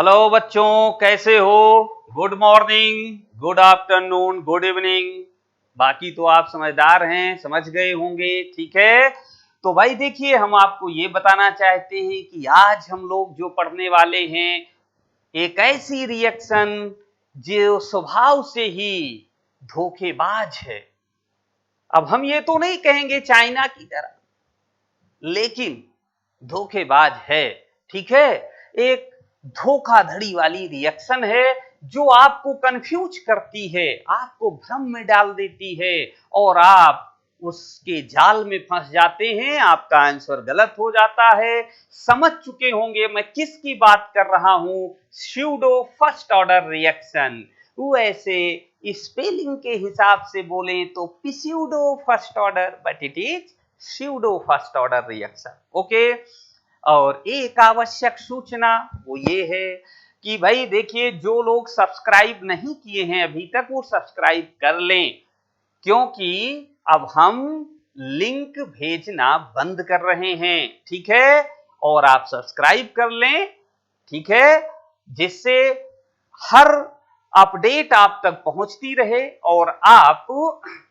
Hello बच्चों, कैसे हो? Good morning, good afternoon, good evening. बाकी तो आप समझदार हैं, समझ गए होंगे। ठीक है, तो भाई देखिए, हम आपको ये बताना चाहते हैं कि आज हम लोग जो पढ़ने वाले हैं एक ऐसी रिएक्शन जो स्वभाव से ही धोखेबाज है। अब हम ये तो नहीं कहेंगे चाइना की तरह, लेकिन धोखेबाज है। ठीक है, एक धोखाधड़ी वाली रिएक्शन है जो आपको कंफ्यूज करती है, आपको भ्रम में डाल देती है और आप उसके जाल में फंस जाते हैं। आपका आंसर गलत हो जाता है। समझ चुके होंगे मैं किसकी बात कर रहा हूं। Pseudo first order reaction. वो ऐसे स्पेलिंग के हिसाब से बोले तो pseudo first order, but it is pseudo first order reaction. Okay, और एक आवश्यक सूचना वो ये है कि भाई देखिए, जो लोग सब्सक्राइब नहीं किए हैं अभी तक वो सब्सक्राइब कर लें, क्योंकि अब हम लिंक भेजना बंद कर रहे हैं। ठीक है, और आप सब्सक्राइब कर लें, ठीक है, जिससे हर अपडेट आप तक पहुंचती रहे और आप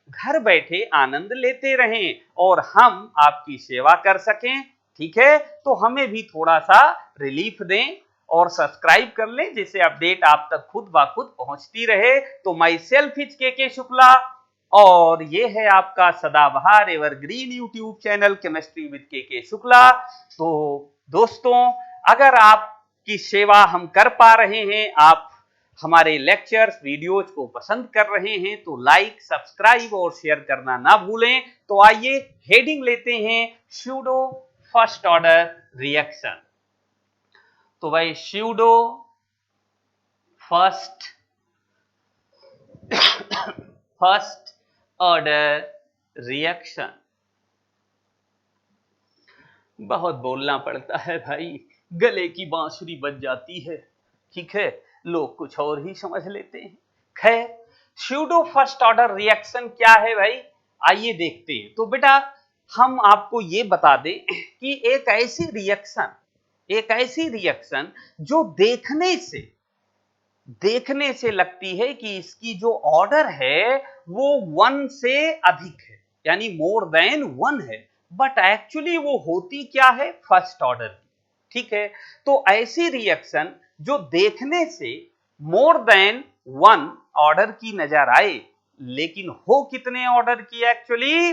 घर बैठे आनंद लेते रहें और हम आपकी सेवा कर सकें। ठीक है, तो हमें भी थोड़ा सा रिलीफ दें और सब्सक्राइब कर लें, जिससे अपडेट आप तक खुद ब खुद पहुंचती रहे। तो माई सेल्फ इज के शुक्ला और ये है आपका सदाबहार evergreen YouTube channel chemistry with के शुक्ला। तो दोस्तों, अगर आपकी सेवा हम कर पा रहे हैं, आप हमारे लेक्चर्स वीडियोज को पसंद कर रहे हैं, तो लाइक, सब्सक्राइब और शेयर करना ना भूलें। तो आइए हेडिंग लेते हैं, स्यूडो फर्स्ट ऑर्डर रिएक्शन। तो भाई स्यूडो फर्स्ट ऑर्डर रिएक्शन, बहुत बोलना पड़ता है भाई, गले की बांसुरी बज जाती है। ठीक है, लोग कुछ और ही समझ लेते हैं। खैर, स्यूडो फर्स्ट ऑर्डर रिएक्शन क्या है भाई, आइए देखते हैं। तो बेटा, हम आपको ये बता दें कि एक ऐसी रिएक्शन जो देखने से लगती है कि इसकी जो ऑर्डर है वो 1 से अधिक है, यानी मोर देन 1 है, बट एक्चुअली वो होती क्या है, फर्स्ट ऑर्डर की। ठीक है, तो ऐसी रिएक्शन जो देखने से मोर देन 1 ऑर्डर की नजर आए, लेकिन हो कितने ऑर्डर की, एक्चुअली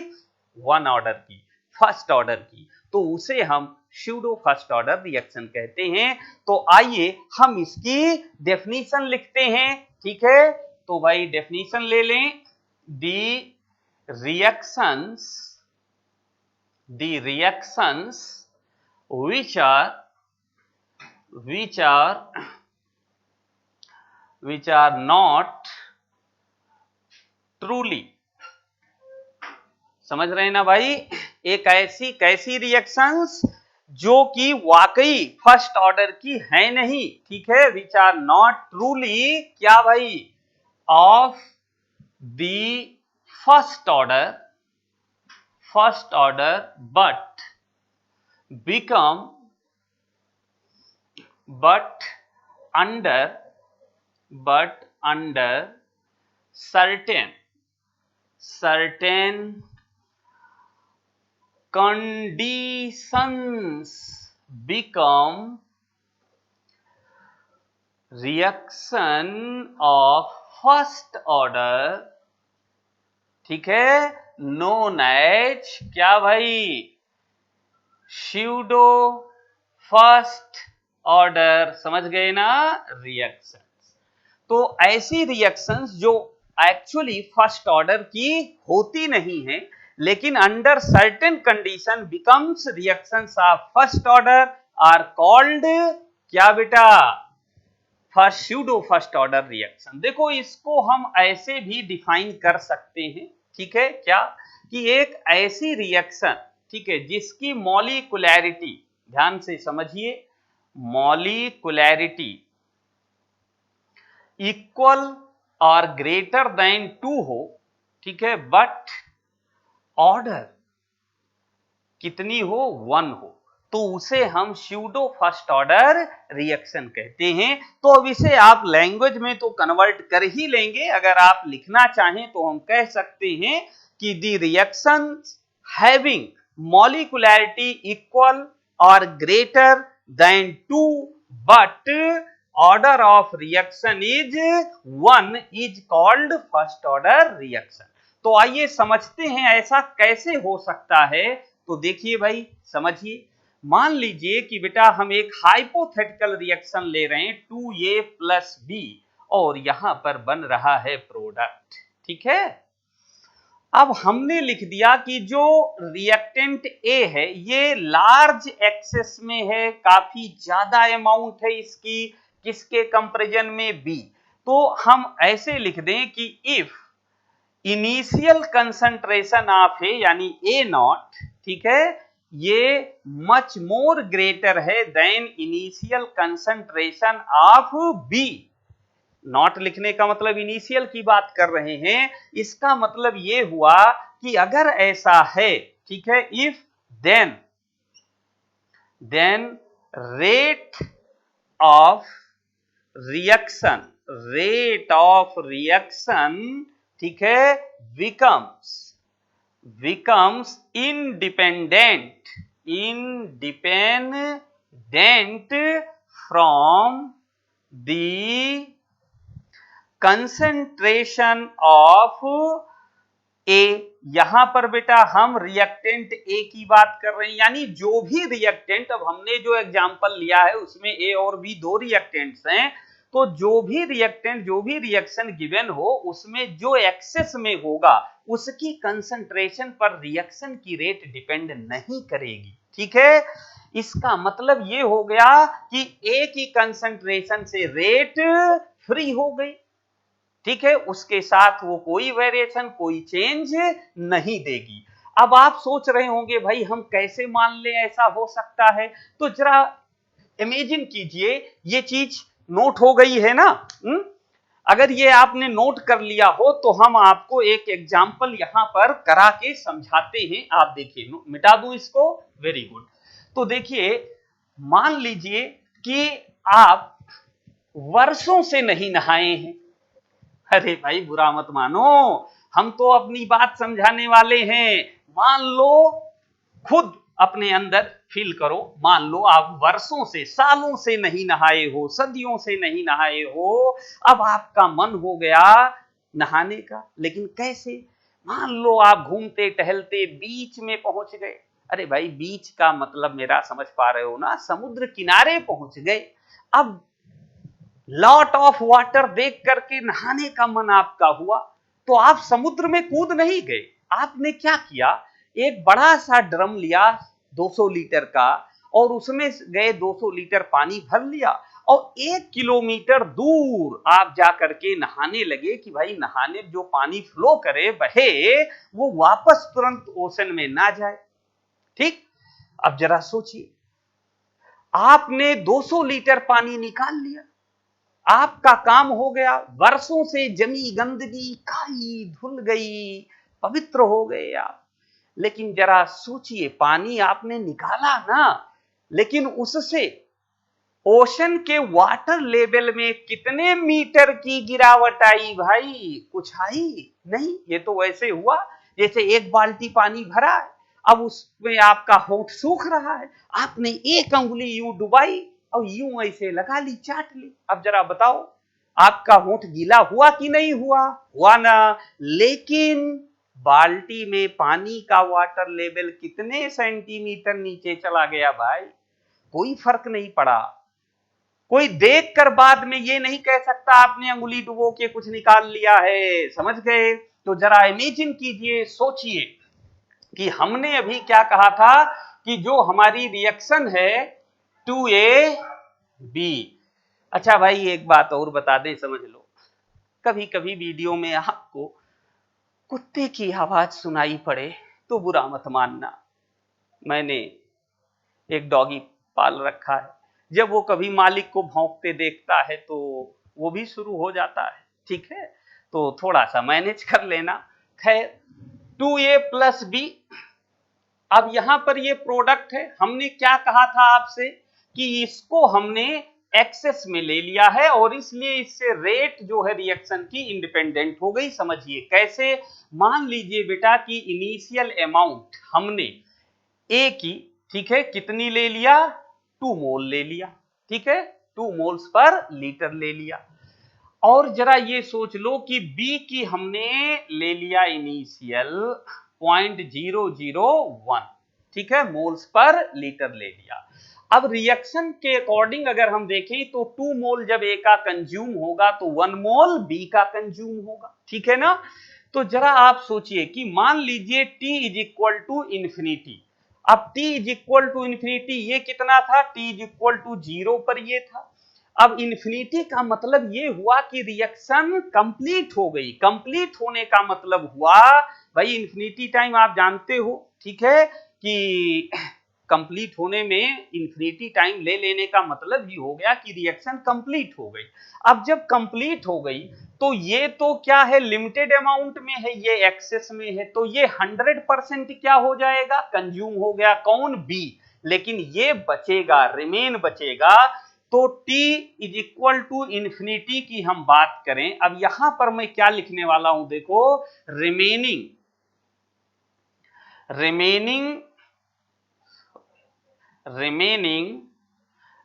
1 ऑर्डर की, फर्स्ट ऑर्डर की, तो उसे हम स्यूडो फर्स्ट ऑर्डर रिएक्शन कहते हैं। तो आइए हम इसकी डेफिनेशन लिखते हैं। ठीक है, तो भाई डेफिनेशन ले लें। दी reactions which are not truly, समझ रहे हैं ना भाई, एक ऐसी कैसी रिएक्शंस जो कि वाकई फर्स्ट ऑर्डर की है नहीं। ठीक है, विच आर नॉट ट्रूली क्या भाई, of the first order but under certain conditions become reaction of first order। ठीक है, known as क्या भाई, स्यूडो फर्स्ट ऑर्डर। समझ गए ना, रिएक्शंस। तो ऐसी रिएक्शंस जो एक्चुअली फर्स्ट ऑर्डर की होती नहीं है, लेकिन under certain condition becomes reactions of first order are called क्या बेटा, first pseudo first order reaction. देखो, इसको हम ऐसे भी डिफाइन कर सकते हैं। ठीक है, क्या कि एक ऐसी रिएक्शन, ठीक है, जिसकी मॉलिक्यूलैरिटी, ध्यान से समझिए, मॉलिक्यूलैरिटी इक्वल और ग्रेटर देन 2 हो। ठीक है, बट ऑर्डर कितनी हो, 1 हो। तो उसे हम स्यूडो फर्स्ट ऑर्डर रिएक्शन कहते हैं। तो अब इसे आप लैंग्वेज में तो कन्वर्ट कर ही लेंगे, अगर आप लिखना चाहें तो हम कह सकते हैं कि द रिएक्शन हैविंग मॉलिक्युलैरिटी इक्वल और greater than 2 but order of reaction is 1 is called first order reaction. तो आइए समझते हैं ऐसा कैसे हो सकता है। तो देखिए भाई, समझिए, मान लीजिए कि बेटा हम एक हाइपोथेटिकल रिएक्शन ले रहे हैं 2a प्लस बी और यहां पर बन रहा है प्रोडक्ट, ठीक है। अब हमने लिख दिया कि जो रिएक्टेंट ए है ये लार्ज एक्सेस में है, काफी ज्यादा अमाउंट है इसकी, किसके कंपैरिजन में बी। तो हम ऐसे लिख दें कि if initial concentration of A यानी ए नॉट, ठीक है, ये मच मोर ग्रेटर है then initial concentration of B. Naught लिखने का मतलब इनिशियल की बात कर रहे हैं, इसका मतलब ये हुआ कि अगर ऐसा है, ठीक है, if then rate of reaction, rate of reaction, ठीक है, becomes independent from the concentration of ए। यहां पर बेटा हम रिएक्टेंट ए की बात कर रहे हैं, यानी जो भी रिएक्टेंट, अब हमने जो एग्जांपल लिया है उसमें ए और बी दो रिएक्टेंट्स हैं, तो जो भी रिएक्टेंट, जो भी रिएक्शन गिवन हो उसमें जो एक्सेस में होगा उसकी कंसंट्रेशन पर रिएक्शन की रेट डिपेंड नहीं करेगी, ठीक है। इसका मतलब ये हो गया कि ए की कंसंट्रेशन से रेट फ्री हो गई, ठीक है, उसके साथ वो कोई वेरिएशन, कोई चेंज नहीं देगी। अब आप सोच रहे होंगे भाई हम कैसे मान लें ऐसा हो सकता है, तो जरा इमेजिन कीजिए, ये चीज नोट हो गई है ना। अगर ये आपने नोट कर लिया हो तो हम आपको एक एग्जाम्पल यहां पर करा के समझाते हैं। आप देखिए, मिटा दूं इसको, वेरी गुड। तो देखिए, मान लीजिए कि आप वर्षों से नहीं नहाए हैं। अरे भाई बुरा मत मानो, हम तो अपनी बात समझाने वाले हैं। मान लो, खुद अपने अंदर फील करो, मान लो आप वर्षों से, सालों से नहीं नहाए हो, सदियों से नहीं नहाए हो, अब आपका मन हो गया नहाने का, लेकिन कैसे। मान लो आप घूमते टहलते बीच में पहुंच गए। अरे भाई, बीच का मतलब मेरा समझ पा रहे हो ना, समुद्र किनारे पहुंच गए। अब लॉट ऑफ वाटर देख करके नहाने का मन आपका हुआ, तो आप समुद्र में कूद नहीं गए। आपने क्या किया, एक बड़ा सा ड्रम लिया 200 लीटर का, और उसमें गए 200 लीटर पानी भर लिया, और 1 किलोमीटर दूर आप जा करके नहाने लगे कि भाई नहाने जो पानी फ्लो करे, बहे, वो वापस तुरंत ओशन में ना जाए, ठीक। अब जरा सोचिए, आपने 200 लीटर पानी निकाल लिया, आपका काम हो गया, वर्षों से जमी गंदगी खाई धुल गई, पवित्र हो गए आप। लेकिन जरा सोचिए, पानी आपने निकाला ना, लेकिन उससे ओशन के वाटर लेवल में कितने मीटर की गिरावट आई भाई, कुछ आई नहीं। ये तो वैसे हुआ जैसे एक बाल्टी पानी भरा है, अब उसमें आपका होंठ सूख रहा है, आपने एक अंगुली यूं डुबाई और यूं ऐसे लगा ली, चाट ली। अब जरा बताओ, आपका होंठ गीला हुआ कि नहीं हुआ, हुआ ना। लेकिन बाल्टी में पानी का वाटर लेवल कितने सेंटीमीटर नीचे चला गया भाई, कोई फर्क नहीं पड़ा। कोई देखकर बाद में ये नहीं कह सकता आपने अंगुली डुबो के कुछ निकाल लिया है, समझ गए। तो जरा इमेजिन कीजिए, सोचिए कि हमने अभी क्या कहा था कि जो हमारी रिएक्शन है 2AB। अच्छा भाई, एक बात और बता दें, समझ लो, कभी कभी वीडियो में आपको कुत्ते की आवाज सुनाई पड़े तो बुरा मत मानना। मैंने एक डॉगी पाल रखा है, जब वो कभी मालिक को भौंकते देखता है तो वो भी शुरू हो जाता है, ठीक है, तो थोड़ा सा मैनेज कर लेना। खैर, 2A प्लस बी अब यहां पर ये प्रोडक्ट है, हमने क्या कहा था आपसे कि इसको हमने एक्सेस में ले लिया है और इसलिए इससे रेट जो है रिएक्शन की इंडिपेंडेंट हो गई। समझिए कैसे, मान लीजिए बेटा कि इनिशियल अमाउंट हमने ए की, ठीक है, कितनी ले लिया, 2 मोल ले लिया, ठीक है, 2 मोल्स पर लीटर ले लिया। और जरा ये सोच लो कि बी की हमने ले लिया इनिशियल 0.001, ठीक है, मोल्स पर लीटर ले लिया। अब रिएक्शन के अकॉर्डिंग अगर हम देखें तो 2 मोल जब ए का कंज्यूम होगा तो 1 मोल बी का कंज्यूम होगा, ठीक है ना। तो जरा आप सोचिए कि मान लीजिए t is equal to infinity. अब t is equal to infinity ये कितना था, t इज इक्वल टू 0 पर ये था। अब इंफिनिटी का मतलब ये हुआ कि रिएक्शन कंप्लीट हो गई। कंप्लीट होने का मतलब हुआ भाई इंफिनिटी टाइम आप जानते हो, ठीक है, कि कंप्लीट होने में इंफिनिटी टाइम ले लेने का मतलब ये हो गया कि रिएक्शन कंप्लीट हो गई। अब जब कंप्लीट हो गई तो ये तो क्या है, लिमिटेड अमाउंट में है, ये एक्सेस में है, तो ये 100% क्या हो जाएगा, कंज्यूम हो गया, कौन, बी। लेकिन ये बचेगा, रिमेन बचेगा। तो t is equal to infinity की हम बात करें, अब यहां पर मैं क्या लिखने वाला हूं, देखो, रिमेनिंग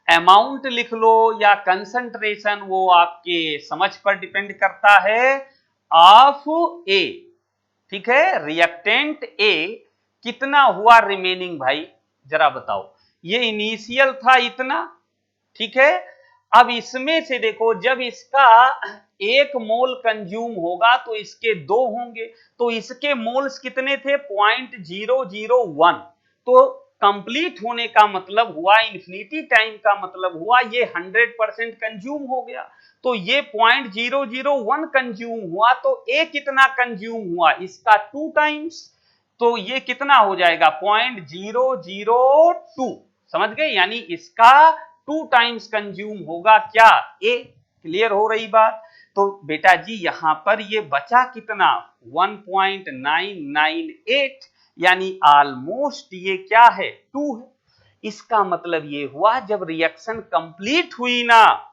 अमाउंट लिख लो या कंसंट्रेशन, वो आपके समझ पर डिपेंड करता है, ऑफ ए, ठीक है, रिएक्टेंट ए कितना हुआ रिमेनिंग, भाई जरा बताओ। ये इनिशियल था इतना, ठीक है, अब इसमें से देखो जब इसका 1 मोल कंज्यूम होगा तो इसके 2 होंगे, तो इसके मोल्स कितने थे, 0.001। तो कंप्लीट होने का मतलब हुआ, इंफिनिटी टाइम का मतलब हुआ ये 100% कंज्यूम हो गया। तो ये 0.001 कंज्यूम हुआ, तो ए कितना कंज्यूम हुआ, इसका 2 टाइम्स, तो ये कितना हो जाएगा 0.002, समझ गए, यानी इसका 2 टाइम्स कंज्यूम होगा क्या, ए। क्लियर हो रही बात। तो बेटा जी यहां पर ये बचा कितना, 1.998, यानी ऑलमोस्ट ये क्या है, 2 है। इसका मतलब ये हुआ जब रिएक्शन कंप्लीट हुई ना,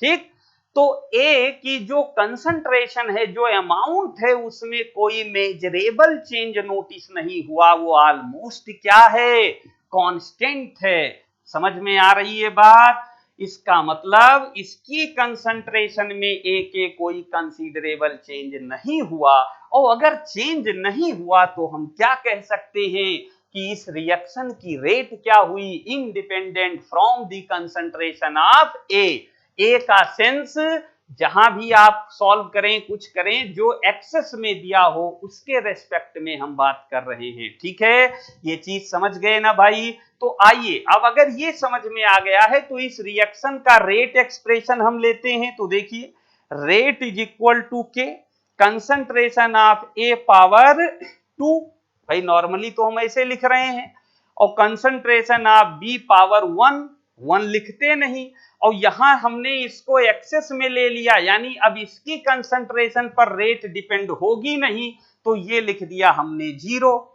ठीक, तो ए की जो कंसंट्रेशन है, जो अमाउंट है, उसमें कोई मेजरेबल चेंज नोटिस नहीं हुआ, वो ऑलमोस्ट क्या है, कांस्टेंट है। समझ में आ रही है बात। इसका मतलब इसकी कंसंट्रेशन में ए के कोई कंसीडरेबल चेंज नहीं हुआ, और अगर चेंज नहीं हुआ तो हम क्या कह सकते हैं कि इस रिएक्शन की रेट क्या हुई, independent from the concentration of A का सेंस जहां भी आप सॉल्व करें, कुछ करें, जो एक्सेस में दिया हो उसके रेस्पेक्ट में हम बात कर रहे हैं, ठीक है, ये चीज समझ गए ना भाई। तो आइए अब अगर ये समझ में आ गया है तो इस रिएक्शन का रेट एक्सप्रेशन हम लेते हैं। तो देखिए, रेट इज इक्वल टू के कंसंट्रेशन ऑफ ए पावर 2, भाई नॉर्मली तो हम ऐसे लिख रहे हैं, और कंसंट्रेशन ऑफ बी पावर 1 लिखते नहीं, और यहां हमने इसको एक्सेस में ले लिया, यानी अब इसकी कंसंट्रेशन पर रेट डिपेंड होगी नहीं, तो ये लिख दिया हमने 0।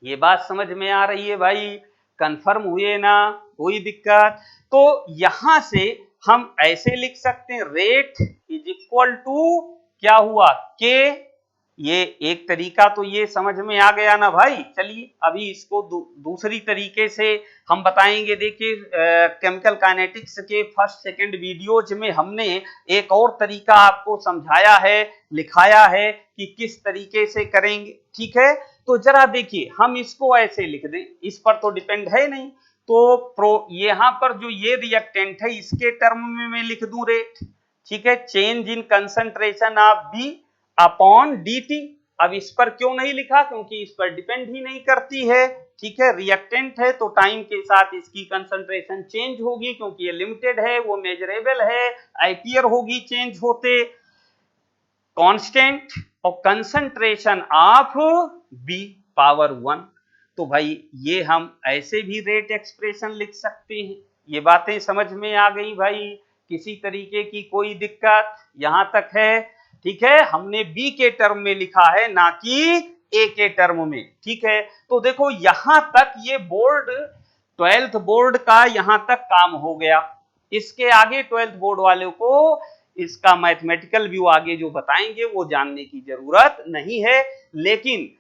ये बात समझ में आ रही है भाई, कंफर्म हुए ना, कोई दिक्कत। तो यहां से हम ऐसे लिख सकते हैं, रेट इज इक्वल टू क्या हुआ, के। ये एक तरीका तो ये समझ में आ गया ना भाई। चलिए अभी इसको दूसरी तरीके से हम बताएंगे। देखिए केमिकल काइनेटिक्स के फर्स्ट सेकंड वीडियोज में हमने एक और तरीका आपको समझाया है, लिखाया है कि किस तरीके से करेंगे, ठीक है। तो जरा देखिए, हम इसको ऐसे लिख दें, इस पर तो डिपेंड है नहीं, तो यहां पर जो ये रिएक्टेंट है इसके टर्म में मैं लिख दूं रेट, ठीक है, change in concentration of B upon dt। अब इस पर क्यों नहीं लिखा, क्योंकि इस पर डिपेंड ही नहीं करती है, ठीक है, रिएक्टेंट है तो टाइम के साथ इसकी कंसंट्रेशन चेंज होगी, क्योंकि ये लिमिटेड है, वो मेजरेबल है, आईपीआर होगी चेंज होते, कांस्टेंट, और कंसंट्रेशन ऑफ बी पावर 1। तो भाई ये हम ऐसे भी रेट एक्सप्रेशन लिख सकते हैं। ये बातें समझ में आ गई भाई, किसी तरीके की कोई दिक्कत यहां तक है, ठीक है। हमने बी के टर्म में लिखा है, ना कि ए के टर्म में, ठीक है। तो देखो यहां तक ये बोर्ड 12th बोर्ड का यहां तक काम हो गया। इसके आगे 12th बोर्ड वालों को इसका मैथमेटिकल व्यू आगे जो बताएंगे वो जानने की जरूरत नहीं है, लेकिन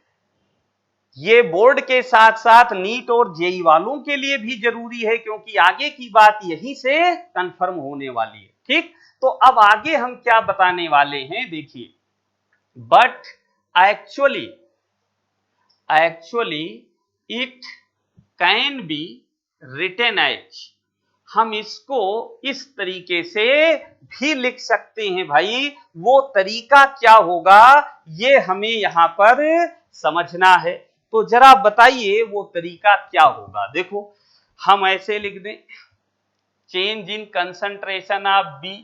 ये बोर्ड के साथ साथ नीट और जेई वालों के लिए भी जरूरी है, क्योंकि आगे की बात यहीं से कंफर्म होने वाली है, ठीक। तो अब आगे हम क्या बताने वाले हैं, देखिए, but actually it can be written as, हम इसको इस तरीके से भी लिख सकते हैं भाई। वो तरीका क्या होगा ये हमें यहां पर समझना है। तो जरा बताइए वो तरीका क्या होगा। देखो हम ऐसे लिख दें, change in concentration of B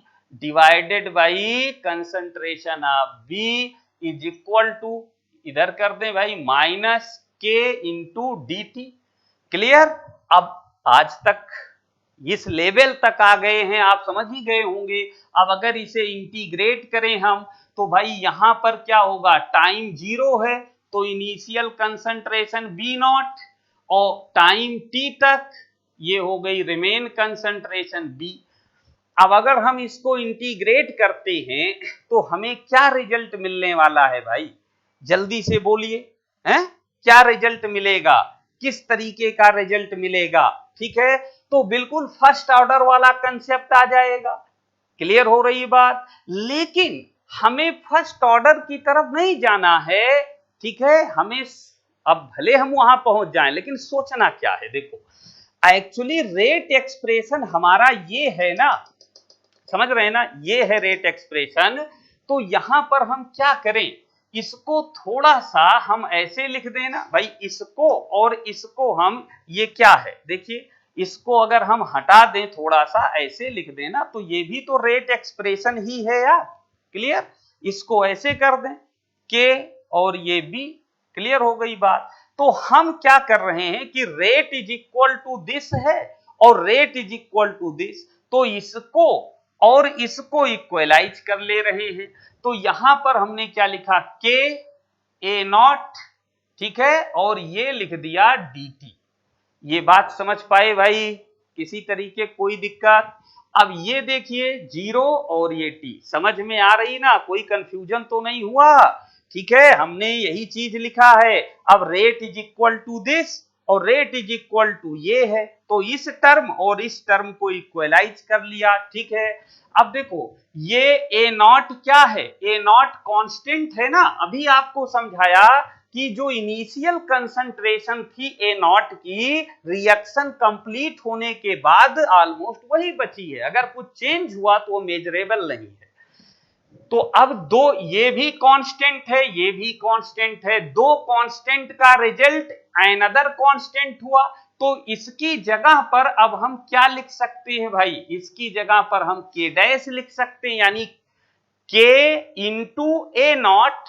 divided by concentration of B is equal to, इधर कर दें भाई, माइनस के इंटू डी टी। क्लियर। अब आज तक इस लेवल तक आ गए हैं, आप समझ ही गए होंगे। अब अगर इसे इंटीग्रेट करें हम, तो भाई यहां पर क्या होगा, टाइम 0 है तो इनिशियल कंसंट्रेशन बी नॉट, और टाइम टी तक ये हो गई रिमेन कंसंट्रेशन बी। अब अगर हम इसको इंटीग्रेट करते हैं तो हमें क्या रिजल्ट मिलने वाला है भाई, जल्दी से बोलिए, हैं क्या रिजल्ट मिलेगा, किस तरीके का रिजल्ट मिलेगा, ठीक है। तो बिल्कुल फर्स्ट ऑर्डर वाला कंसेप्ट आ जाएगा। क्लियर हो रही बात। लेकिन हमें फर्स्ट ऑर्डर की तरफ नहीं जाना है, ठीक है। हमें अब भले हम वहां पहुंच जाएं, लेकिन सोचना क्या है, देखो एक्चुअली रेट एक्सप्रेशन हमारा ये है ना, समझ रहे हैं ना, ये है रेट एक्सप्रेशन। तो यहां पर हम क्या करें, इसको थोड़ा सा हम ऐसे लिख देना भाई, इसको और इसको हम, ये क्या है देखिए, इसको अगर हम हटा दें थोड़ा सा ऐसे लिख देना, तो ये भी तो रेट एक्सप्रेशन ही है यार। क्लियर। इसको ऐसे कर दें के और ये बी, क्लियर हो गई बात। तो हम क्या कर रहे हैं कि rate is equal to this है और rate is equal to this, तो इसको और इसको इक्वलाइज कर ले रहे हैं। तो यहां पर हमने क्या लिखा, के ए नॉट, ठीक है, और ये लिख दिया डी टी। ये बात समझ पाए भाई, किसी तरीके कोई दिक्कत। अब ये देखिए 0 और ये टी समझ में आ रही ना, कोई कंफ्यूजन तो नहीं हुआ, ठीक है। हमने यही चीज लिखा है। अब rate is equal to this और रेट इज इक्वल टू ये है, तो इस टर्म और इस टर्म को इक्वलाइज कर लिया, ठीक है। अब देखो ये ए नॉट क्या है, ए नॉट कांस्टेंट है ना, अभी आपको समझाया कि जो इनिशियल कंसंट्रेशन थी ए नॉट की, रिएक्शन कंप्लीट होने के बाद ऑलमोस्ट वही बची है, अगर कुछ चेंज हुआ तो वो मेजरेबल नहीं है। तो अब दो, ये भी कांस्टेंट है, ये भी कांस्टेंट है, दो कांस्टेंट का रिजल्ट अनदर कांस्टेंट हुआ, तो इसकी जगह पर अब हम क्या लिख सकते हैं भाई, इसकी जगह पर हम के डैश लिख सकते हैं, यानी के इंटू ए नॉट,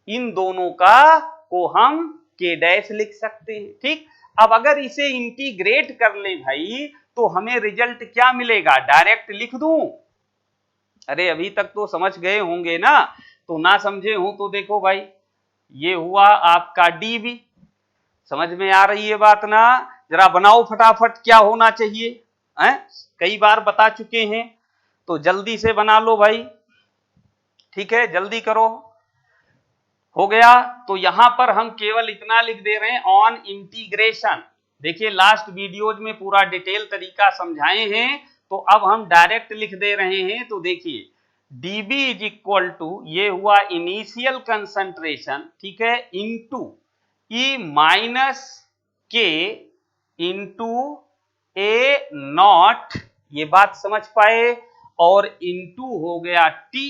इन दोनों का को हम के डैश लिख सकते हैं, ठीक। अब अगर इसे इंटीग्रेट कर ले भाई, तो हमें रिजल्ट क्या मिलेगा, डायरेक्ट लिख दूं, अरे अभी तक तो समझ गए होंगे ना, तो ना समझे हो तो देखो भाई, ये हुआ आपका डीबी, समझ में आ रही है बात ना, जरा बनाओ फटाफट क्या होना चाहिए, हैं कई बार बता चुके हैं, तो जल्दी से बना लो भाई, ठीक है, जल्दी करो। हो गया। तो यहां पर हम केवल इतना लिख दे रहे हैं, ऑन इंटीग्रेशन। देखिए लास्ट वीडियोज में पूरा डिटेल तरीका समझाए हैं, तो अब हम डायरेक्ट लिख दे रहे हैं। तो देखिए dB इज इक्वल टू, ये हुआ इनिशियल कंसंट्रेशन, ठीक है, इंटू ई माइनस के इंटू ए नॉट, ये बात समझ पाए, और इंटू हो गया टी,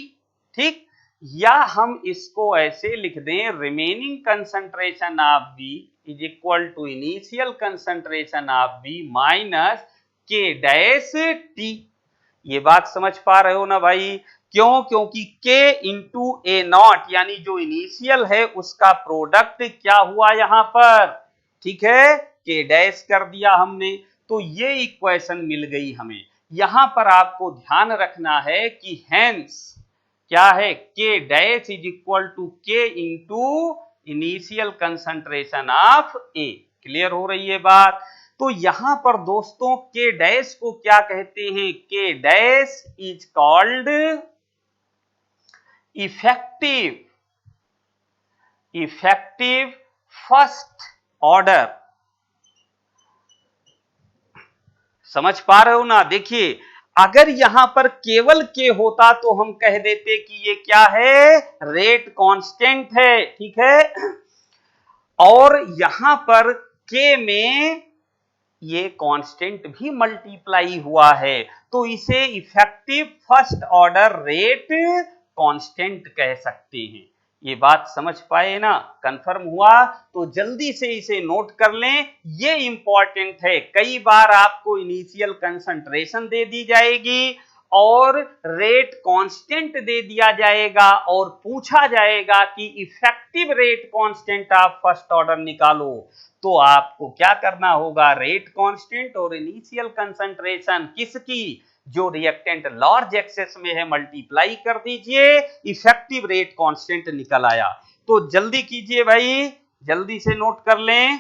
ठीक। या हम इसको ऐसे लिख दें, remaining concentration of B is equal to initial concentration of B minus K dash T. ये बात समझ पा रहे हो ना भाई, क्यों, क्योंकि के इंटू ए नॉट यानी जो इनिशियल है उसका प्रोडक्ट क्या हुआ यहां पर, ठीक है, के डैश कर दिया हमने, तो ये इक्वेशन मिल गई हमें। यहां पर आपको ध्यान रखना है कि हेंस क्या है, के डैश इज इक्वल टू के into initial concentration of A. Clear हो रही है बात? तो यहां पर दोस्तों के डैश को क्या कहते हैं? के dash is called effective first order. समझ पा रहे हो ना? देखिए, अगर यहां पर केवल के होता तो हम कह देते कि ये क्या है? रेट कांस्टेंट है, ठीक है। और यहां पर के में ये कांस्टेंट भी मल्टीप्लाई हुआ है, तो इसे effective first order rate constant कह सकते हैं। ये बात समझ पाए ना? कंफर्म हुआ? तो जल्दी से इसे नोट कर लें, ये इंपॉर्टेंट है। कई बार आपको इनिशियल कंसंट्रेशन दे दी जाएगी और रेट कांस्टेंट दे दिया जाएगा और पूछा जाएगा कि effective rate constant of first order निकालो। तो आपको क्या करना होगा? रेट कांस्टेंट और इनिशियल कंसंट्रेशन किसकी? जो रिएक्टेंट लार्ज एक्सेस में है मल्टीप्लाई कर दीजिए, इफेक्टिव रेट कांस्टेंट निकल आया। तो जल्दी कीजिए भाई, जल्दी से नोट कर लें।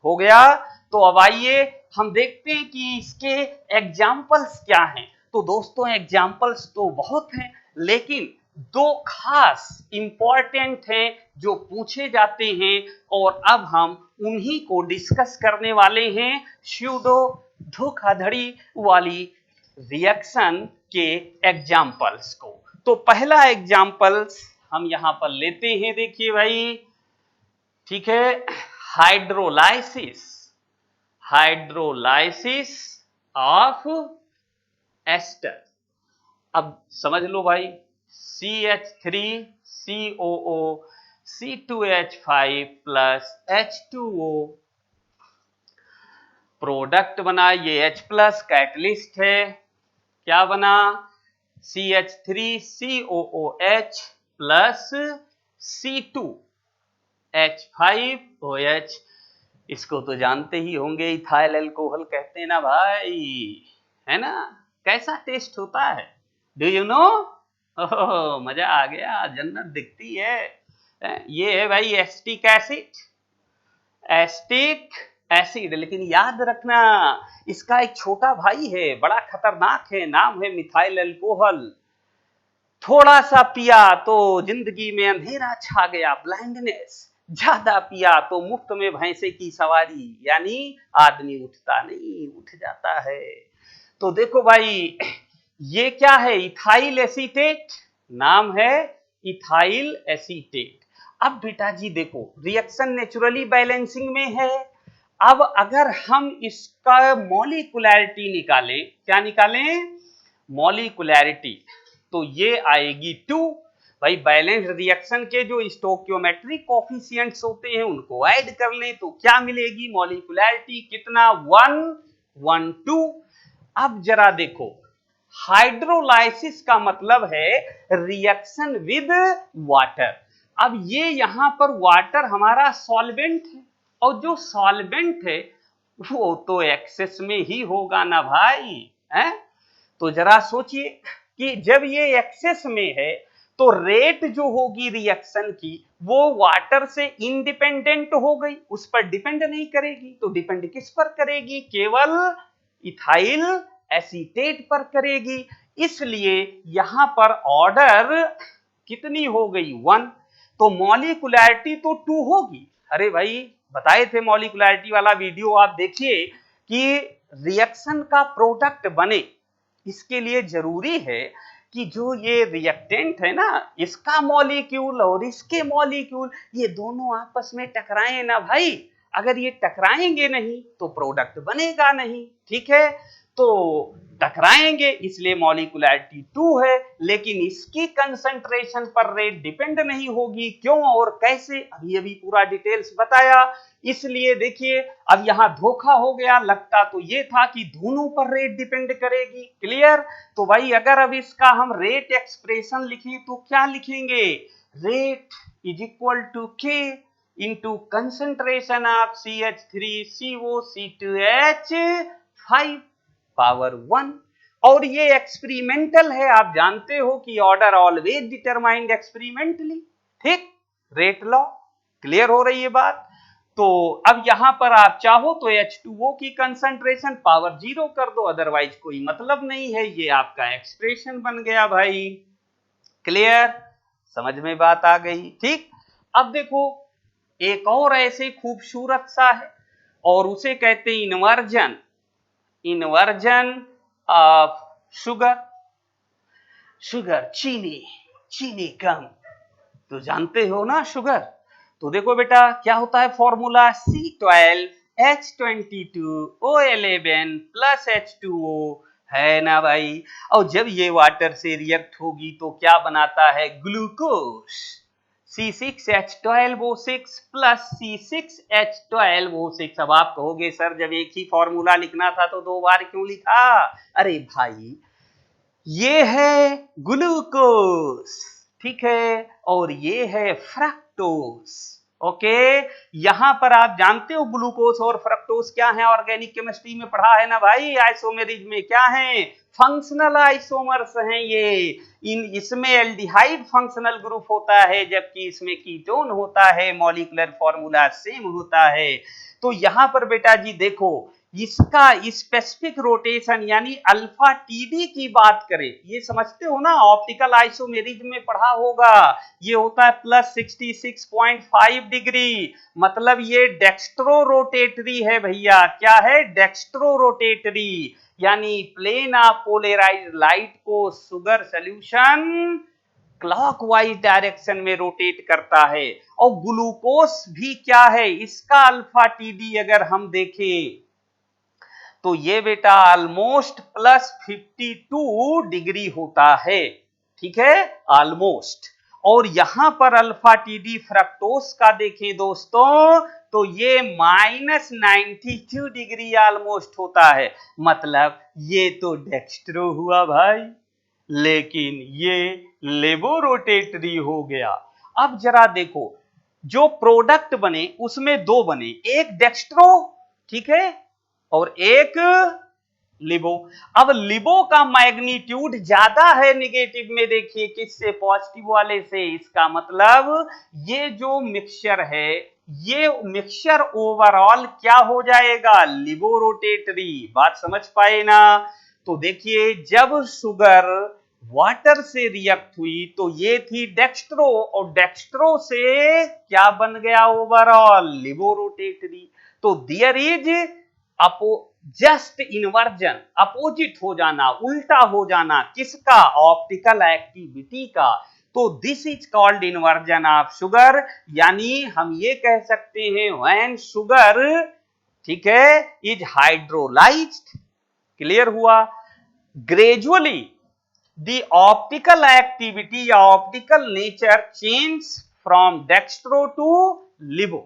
हो गया? तो अब आइए हम देखते हैं कि इसके एग्जाम्पल्स क्या हैं। तो दोस्तों एग्जाम्पल्स तो बहुत हैं, लेकिन दो खास इंपॉर्टेंट हैं जो पूछे जाते हैं और अब हम उन्हीं को डिस्कस करने वाले हैं, स्यूडो धोखाधड़ी वाली रिएक्शन के एग्जाम्पल्स को। तो पहला एग्जाम्पल्स हम यहां पर लेते हैं, देखिए भाई, ठीक है। Hydrolysis of ester. अब समझ लो भाई, CH3COO C2H5 plus H2O product बना, ये H प्लस कैटलिस्ट है। क्या बना? CH3COOH plus C2H5OH। इसको तो जानते ही होंगे, इथाइल अल्कोहल कहते हैं ना भाई, है ना? कैसा टेस्ट होता है? Do you know? ओह, मजा आ गया, जन्नत दिखती है। ये है भाई एस्टिक एसिड। लेकिन याद रखना, इसका एक छोटा भाई है, बड़ा खतरनाक है, नाम है मिथाइल अल्कोहल। थोड़ा सा पिया तो जिंदगी में अंधेरा छा गया, ब्लाइंडनेस। ज्यादा पिया तो मुफ्त में भैंसे की सवारी, यानी आदमी उठता नहीं, उठ जाता है। तो देखो भाई, ये क्या है? इथाइल एसीटेट, नाम है इथाइल एसीटेट। अब बेटा जी देखो, रिएक्शन नेचुरली बैलेंसिंग में है। अब अगर हम इसका मॉलिक्युलैरिटी निकालें, क्या निकालें? मॉलिक्युलैरिटी, तो ये आएगी 2। भाई बैलेंस रिएक्शन के जो स्टोइकियोमेट्रिक कोफिशिएंट्स होते हैं उनको ऐड कर लें तो क्या मिलेगी? मॉलिक्युलैरिटी कितना? 1 1 2। अब जरा देखो, हाइड्रोलाइसिस का मतलब है रिएक्शन विद वाटर। अब ये यहां पर वाटर हमारा सॉल्वेंट है, और जो सॉल्वेंट है वो तो एक्सेस में ही होगा ना भाई, है? तो जरा सोचिए कि जब ये एक्सेस में है तो रेट जो होगी रिएक्शन की वो वाटर से इंडिपेंडेंट हो गई, उस पर डिपेंड नहीं करेगी। तो डिपेंड किस पर करेगी? केवल इथाइल एसीटेट पर करेगी। इसलिए यहां पर ऑर्डर कितनी हो गई? 1। तो मॉलिक्युलैरिटी तो 2 होगी। अरे भाई, बताए थे मॉलिक्युलैरिटी वाला वीडियो, आप देखिए कि रिएक्शन का प्रोडक्ट बने, इसके लिए जरूरी है कि जो ये रिएक्टेंट है ना, इसका मॉलिक्यूल और इसके मॉलिक्यूल, ये दोनों आपस में टकराएं ना भाई। अगर ये टकराएंगे नहीं तो प्रोडक्ट बनेगा नहीं, ठीक है? तो टकराएंगे, इसलिए मॉलिक्युलैरिटी 2 है, लेकिन इसकी कंसंट्रेशन पर रेट डिपेंड नहीं होगी। क्यों और कैसे, अभी पूरा डिटेल्स बताया। इसलिए देखिए, अब यहां धोखा हो गया, लगता तो ये था कि दोनों पर रेट डिपेंड करेगी। क्लियर? तो भाई अगर अब इसका हम रेट एक्सप्रेशन लिखें तो क्या लिखेंगे? रेट इज इक्वल टू के into concentration of CH3CO C2H5 power 1। और ये एक्सपेरिमेंटल है, आप जानते हो कि ऑर्डर ऑलवेज डिटरमाइंड एक्सपेरिमेंटली, ठीक? Rate law. क्लियर हो रही है बात। तो अब यहां पर आप चाहो तो H2O की कंसंट्रेशन पावर 0 कर दो, अदरवाइज कोई मतलब नहीं है। ये आपका एक्सप्रेशन बन गया भाई। क्लियर, समझ में बात आ गई। ठीक, अब देखो एक और ऐसे खूबसूरत सा है और उसे कहते हैं inversion, inversion of sugar. Sugar चीनी, चीनी कम, तो जानते हो ना शुगर। तो देखो बेटा क्या होता है फॉर्मूला, C12H22O11 प्लस H2O, है ना भाई। और जब ये वाटर से रिएक्ट होगी तो क्या बनाता है, ग्लूकोज। C6H12O6 plus C6H12O6। अब आप कहोगे सर जब एक ही फॉर्मूला लिखना था तो दो बार क्यों लिखा। अरे भाई ये है ग्लूकोज, ठीक है, और ये है फ्रक्टोज। ओके, यहां पर आप जानते हो ग्लूकोज और फ्रक्टोज क्या है, ऑर्गेनिक केमिस्ट्री में पढ़ा है ना भाई। आइसोमेरिज में क्या है, फंक्शनल आइसोमर्स हैं ये। इसमें एल्डिहाइड फंक्शनल ग्रुप होता है जबकि इसमें कीटोन होता है, मॉलिक्यूलर फॉर्मूला सेम होता है। तो यहां पर बेटा जी देखो इसका स्पेसिफिक रोटेशन यानी अल्फा टीडी की बात करें, ये समझते हो ना, ऑप्टिकल आइसोमेरिज में पढ़ा होगा, ये होता है प्लस 66.5 डिग्री। मतलब ये डेक्स्ट्रो रोटेटरी है भैया। क्या है, डेक्स्ट्रो रोटेटरी, यानी प्लेन ऑफ पोलराइज्ड लाइट को शुगर सॉल्यूशन क्लॉकवाइज डायरेक्शन में रोटेट करता है। और ग्लूकोज भी क्या है, इसका अल्फा टीडी अगर हम देखें तो ये बेटा ऑलमोस्ट प्लस 52 डिग्री होता है, ठीक है, ऑलमोस्ट। और यहां पर अल्फा टीडी फ्रक्टोज का देखें दोस्तों तो ये माइनस 92 डिग्री ऑलमोस्ट होता है। मतलब ये तो डेक्स्ट्रो हुआ भाई, लेकिन ये लेबोरोटेटरी हो गया। अब जरा देखो जो प्रोडक्ट बने उसमें दो बने, एक डेक्स्ट्रो, ठीक है, और एक लिबो। अब लिबो का मैग्नीट्यूड ज्यादा है निगेटिव में, देखिए किससे, पॉजिटिव वाले से। इसका मतलब ये जो मिक्सचर है, ये मिक्सचर ओवरऑल क्या हो जाएगा, लिबो रोटेटरी। बात समझ पाए ना। तो देखिए जब शुगर वाटर से रिएक्ट हुई तो ये थी डेक्स्ट्रो, और डेक्स्ट्रो से क्या बन गया, ओवरऑल लिबो रोटेटरी। तो there is oppo just inversion, opposite हो जाना, उल्टा हो जाना, किसका, ऑप्टिकल एक्टिविटी का। तो this is called inversion of sugar. यानी हम ये कह सकते हैं व्हेन शुगर, ठीक है, इज हाइड्रोलाइज्ड, क्लियर हुआ, ग्रेजुअली द ऑप्टिकल एक्टिविटी या optical nature change from dextro to levo,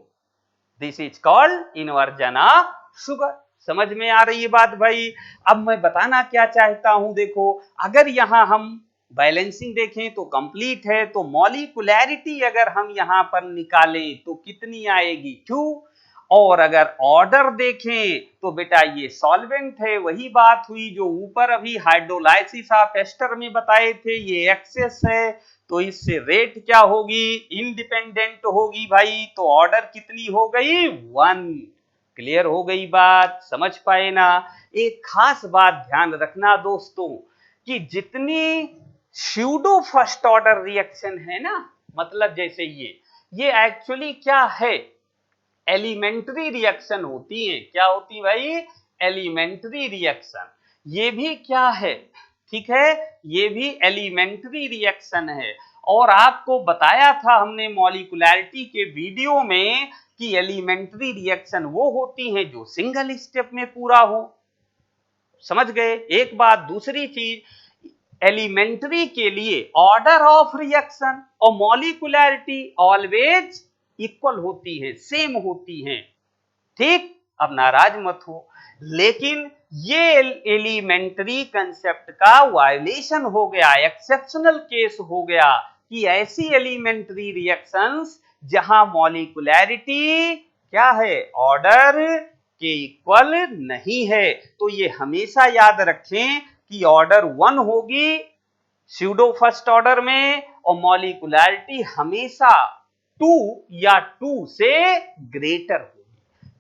this is called inversion of sugar. समझ में आ रही है बात भाई। अब मैं बताना क्या चाहता हूं, देखो अगर यहां हम बैलेंसिंग देखें तो कंप्लीट है, तो मॉलिक्यूलैरिटी अगर हम यहां पर निकालें तो कितनी आएगी, 2। और अगर ऑर्डर देखें तो बेटा ये सॉल्वेंट है, वही बात हुई जो ऊपर अभी हाइड्रोलाइसिस ऑफ एस्टर में बताए थे, ये एक्सेस है, तो इससे रेट क्या होगी, इंडिपेंडेंट होगी भाई। तो ऑर्डर कितनी हो गई, 1। क्लियर हो गई बात, समझ पाए ना। एक खास बात ध्यान रखना दोस्तों कि जितनी स्यूडो फर्स्ट ऑर्डर रिएक्शन है ना, मतलब जैसे ये एक्चुअली क्या है, एलिमेंट्री रिएक्शन होती है। क्या होती भाई, एलिमेंट्री रिएक्शन। ये भी क्या है, ठीक है, ये भी एलिमेंट्री रिएक्शन है। और आपको बताया था हमने मॉलिक्यूलैरिटी के वीडियो में कि एलिमेंट्री रिएक्शन वो होती हैं जो सिंगल स्टेप में पूरा हो। समझ गए एक बात। दूसरी चीज, एलिमेंट्री के लिए ऑर्डर ऑफ रिएक्शन और मॉलिक्यूलैरिटी ऑलवेज इक्वल होती है, सेम होती हैं, ठीक। अब नाराज मत हो, लेकिन ये एलिमेंट्री कंसेप्ट का वायलेशन हो गया, एक्सेप्शनल केस हो गया कि ऐसी एलिमेंट्री रिएक्शंस जहां मॉलिक्यूलैरिटी क्या है, ऑर्डर के इक्वल नहीं है। तो ये हमेशा याद रखें कि ऑर्डर 1 होगी स्यूडो फर्स्ट ऑर्डर में, और मॉलिक्यूलैरिटी हमेशा 2 या 2 से ग्रेटर होगी।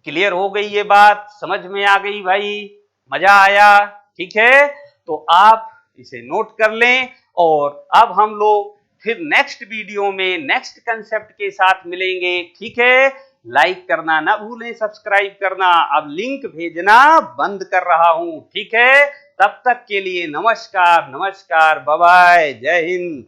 क्लियर हो गई ये बात, समझ में आ गई भाई, मजा आया? ठीक है, तो आप इसे नोट कर लें और अब हम लोग फिर नेक्स्ट वीडियो में नेक्स्ट कंसेप्ट के साथ मिलेंगे। ठीक है, लाइक करना ना भूलें, सब्सक्राइब करना। अब लिंक भेजना बंद कर रहा हूं। ठीक है, तब तक के लिए नमस्कार, नमस्कार, बाय बाय, जय हिंद।